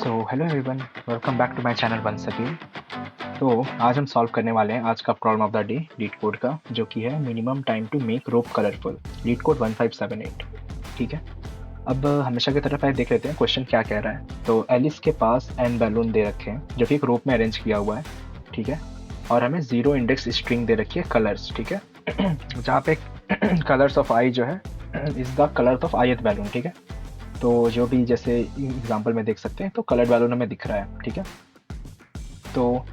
So hello everyone, welcome back to my channel once again. तो आज हम solve करने वाले हैं आज का problem of the day LeetCode का, जो कि है minimum time to make rope colourful, LeetCode 1578। ठीक है, अब हमेशा की तरह पहले देख लेते हैं क्वेश्चन क्या कह रहा है। तो एलिस के पास एन बैलून दे रखे हैं जो कि एक रोप में अरेंज किया हुआ है। ठीक है, और हमें जीरो इंडेक्स स्ट्रिंग दे रखी है कलर्स। ठीक है, जहाँ पे कलर्स ऑफ आई जो है इज द कलर ऑफ आयत बैलून। ठीक है, तो जो भी जैसे एग्जांपल में देख सकते हैं, तो कलर्ड बैलून हमें दिख रहा है। ठीक है, तो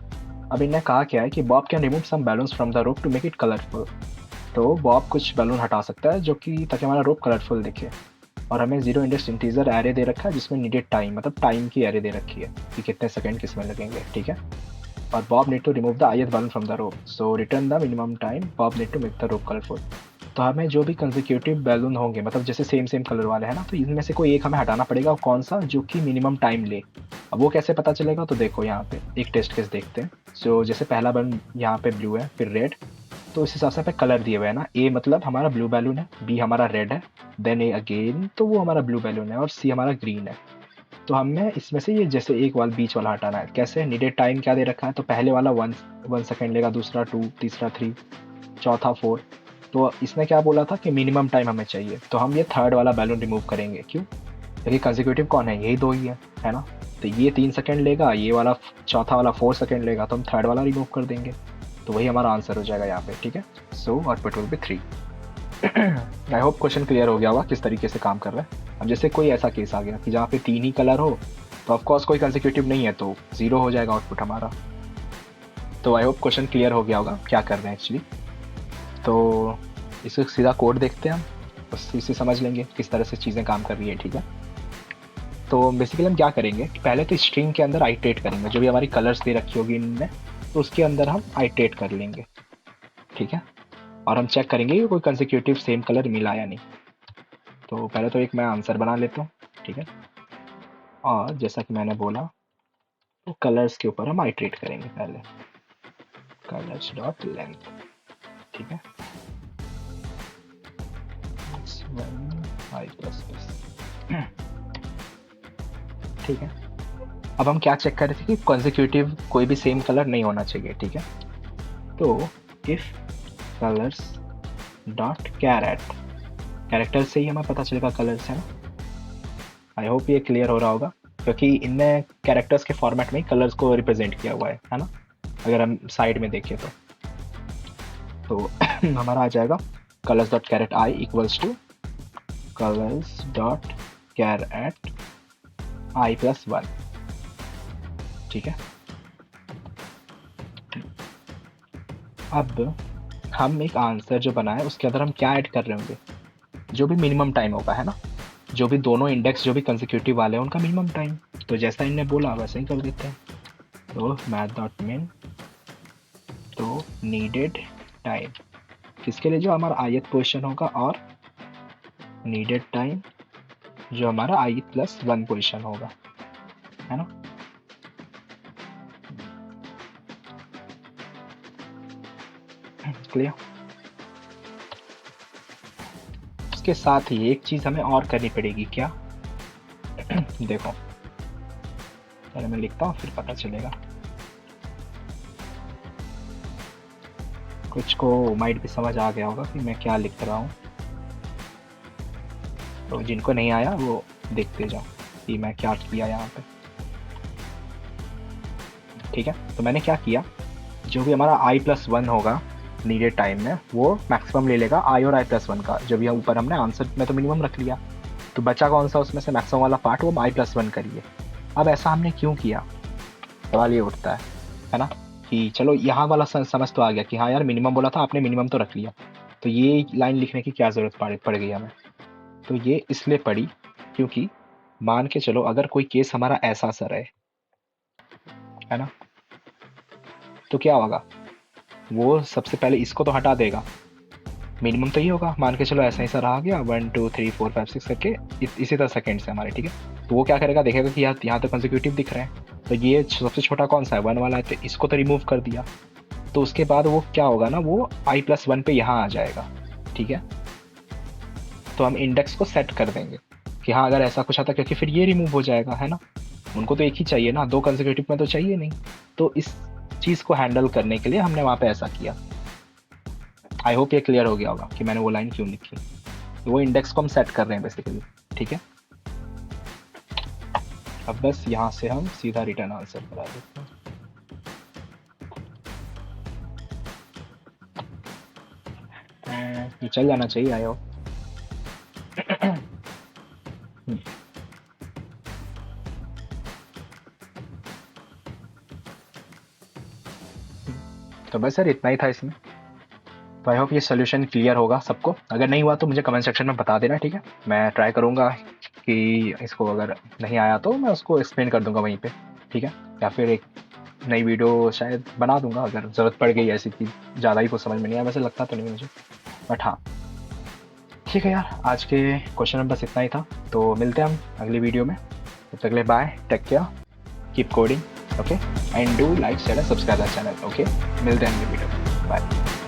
अब इन्हें कहा क्या है कि Bob can remove some balloons from the rope to make it colourful. तो बॉब कुछ बैलून हटा सकता है जो कि ताकि हमारा रोप कलरफुल दिखे। और हमें जीरो इंडेक्स इंटीजर एरे दे रखा है जिसमें नीडेड टाइम, मतलब टाइम की एरे दे रखी है कि कितने सेकंड किसमें लगेंगे। ठीक है, और Bob need to remove the ith balloon from the rope, so return the minimum time Bob need to make the rope colourful. तो हमें जो भी कंसेक्यूटिव बैलून होंगे, मतलब जैसे सेम सेम कलर वाले हैं ना, तो इनमें से कोई एक हमें हटाना पड़ेगा। और कौन सा जो कि मिनिमम टाइम ले। अब वो कैसे पता चलेगा, तो देखो यहाँ पे एक टेस्ट केस देखते हैं। सो जैसे पहला बैलून यहाँ पे ब्लू है, फिर रेड, तो इस हिसाब से पे कलर दिए हुए हैं ना। ए मतलब हमारा ब्लू बैलून है, बी हमारा रेड है, देन ए अगेन तो वो हमारा ब्लू बैलून है, और सी हमारा ग्रीन है। तो हमें इसमें से ये जैसे एक वाला बीच वाला हटाना है। कैसे, नीडेड टाइम क्या दे रखा है, तो पहले वाला 1 सेकेंड लेगा, दूसरा 2, तीसरा 3, चौथा 4। तो इसने क्या बोला था कि मिनिमम टाइम हमें चाहिए, तो हम ये थर्ड वाला बैलून रिमूव करेंगे। क्यों, क्योंकि कंसेक्यूटिव कौन है, यही दो ही है ना। तो ये 3 सेकेंड लेगा, ये वाला चौथा वाला 4 सेकेंड लेगा, तो हम थर्ड वाला रिमूव कर देंगे। तो वही हमारा आंसर हो जाएगा यहाँ पे। ठीक है, so output will be 3। I hope question clear हो गया होगा किस तरीके से काम कर रहा है। अब जैसे कोई ऐसा केस आ गया कि जहाँ पे 3 ही कलर हो, तो ऑफकोर्स कोई कंसेक्यूटिव नहीं है, तो 0 हो जाएगा आउटपुट हमारा। तो आई होप क्वेश्चन क्लियर हो गया होगा क्या कर रहे हैं एक्चुअली। तो इसको सीधा कोड देखते हैं हम, बस इसे समझ लेंगे किस तरह से चीज़ें काम कर रही है। ठीक है, तो बेसिकली हम क्या करेंगे कि पहले तो स्ट्रिंग के अंदर आइट्रेट करेंगे, जो भी हमारी कलर्स दे रखी होगी इनमें, तो उसके अंदर हम आइट्रेट कर लेंगे। ठीक है, और हम चेक करेंगे कि कोई कंसेक्यूटिव सेम कलर मिला या नहीं। तो पहले तो एक मैं आंसर बना लेता हूँ। ठीक है, और जैसा कि मैंने बोला, तो कलर्स के ऊपर हम आइट्रेट करेंगे पहले, कलर्स डॉट लेंथ। ठीक है, ठीक है, अब हम क्या चेक कर रहे थे कि कंसेक्यूटिव कोई भी सेम कलर नहीं होना चाहिए। ठीक है, तो if colours dot caret, character से ही हमें पता चलेगा कलर्स है ना। आई होप ये क्लियर हो रहा होगा, क्योंकि इनमें कैरेक्टर्स के फॉर्मेट में कलर्स को रिप्रेजेंट किया हुआ है ना। अगर हम साइड में देखें तो हमारा आ जाएगा colours dot caret I equals to colours dot caret I plus 1। ठीक है, अब हम एक आंसर जो बना है उसके अंदर हम क्या ऐड कर रहे होंगे, जो भी मिनिमम टाइम होगा है ना, जो भी दोनों इंडेक्स जो भी कंसेक्यूटिव वाले हैं उनका मिनिमम टाइम। तो जैसा इनने बोला वैसे ही कर देते हैं। तो मैथ डॉट मिन, तो नीडेड टाइम किसके लिए, जो हमारा आयत पोजीशन होगा, और नीडेड टाइम जो हमारा आई प्लस 1 पोजीशन होगा, है ना। क्लियर। उसके साथ ही एक चीज हमें और करनी पड़ेगी, क्या देखो पहले मैं लिखता हूँ फिर पता चलेगा। कुछ को माइट भी समझ आ गया होगा कि मैं क्या लिख रहा हूँ, तो जिनको नहीं आया वो देखते जाओ कि मैं क्या किया यहाँ पे। ठीक है, तो मैंने क्या किया, जो भी हमारा आई प्लस 1 होगा नीडेड टाइम में, वो मैक्सिमम ले लेगा आई और आई प्लस 1 का। जो भी ऊपर हमने आंसर में तो मिनिमम रख लिया, तो बचा कौन सा उसमें से मैक्सिमम वाला पार्ट, वो आई प्लस 1 करिए। अब ऐसा हमने क्यों किया, सवाल ये उठता है ना, कि चलो यहाँ वाला समझ तो आ गया कि हाँ यार मिनिमम बोला था आपने, मिनिमम तो रख लिया, तो ये लाइन लिखने की क्या ज़रूरत पड़ गई हमें। तो ये इसलिए पड़ी क्योंकि मान के चलो अगर कोई केस हमारा ऐसा सा रहे, है ना, तो क्या होगा, वो सबसे पहले इसको तो हटा देगा। मिनिमम तो ये होगा, मान के चलो ऐसा ही सा रहा गया 1 2 3 4 5 6 करके इसी तरह सेकेंड से हमारे। ठीक है, तो वो क्या करेगा, देखेगा कि यार यहाँ तो कंसेक्यूटिव दिख रहे हैं, तो ये सबसे छोटा कौन सा है 1 वाला है, तो इसको तो रिमूव कर दिया। तो उसके बाद वो क्या होगा ना, वो आई प्लस 1 पे यहाँ आ जाएगा। ठीक है, तो हम इंडेक्स को सेट कर देंगे कि हाँ अगर ऐसा कुछ आता, क्योंकि फिर ये रिमूव हो जाएगा, है ना। उनको तो एक ही चाहिए ना, 2 कंसेक्यूटिव में तो चाहिए नहीं। तो इस चीज़ को हैंडल करने के लिए हमने वहाँ पे ऐसा किया। आई होप ये क्लियर हो गया होगा कि मैंने वो लाइन क्यों लिखी। तो वो इंडेक्स को हम सेट कर रहे हैं बेसिकली, ठीक है। अब बस यहाँ से हम सीधा रिटर्न आंसर करा देते हैं। ये चल जाना चाहिए, आई होप। तो बस सर इतना ही था इसमें। तो आई होप ये सोल्यूशन क्लियर होगा सबको। अगर नहीं हुआ तो मुझे कमेंट सेक्शन में बता देना, ठीक है। मैं ट्राई करूँगा कि इसको अगर नहीं आया तो मैं उसको एक्सप्लेन कर दूंगा वहीं पे, ठीक है। या फिर एक नई वीडियो शायद बना दूंगा अगर ज़रूरत पड़ गई ऐसी चीज़, ज़्यादा ही कुछ समझ में नहीं आया, वैसे लगता तो नहीं मुझे, बट हाँ ठीक है यार। आज के क्वेश्चन में बस इतना ही था। तो मिलते हैं हम अगली वीडियो में। तब तक के लिए bye, take care, keep coding, okay, and do like share and subscribe the channel, okay. मिलते हैं अगली वीडियो में, बाय।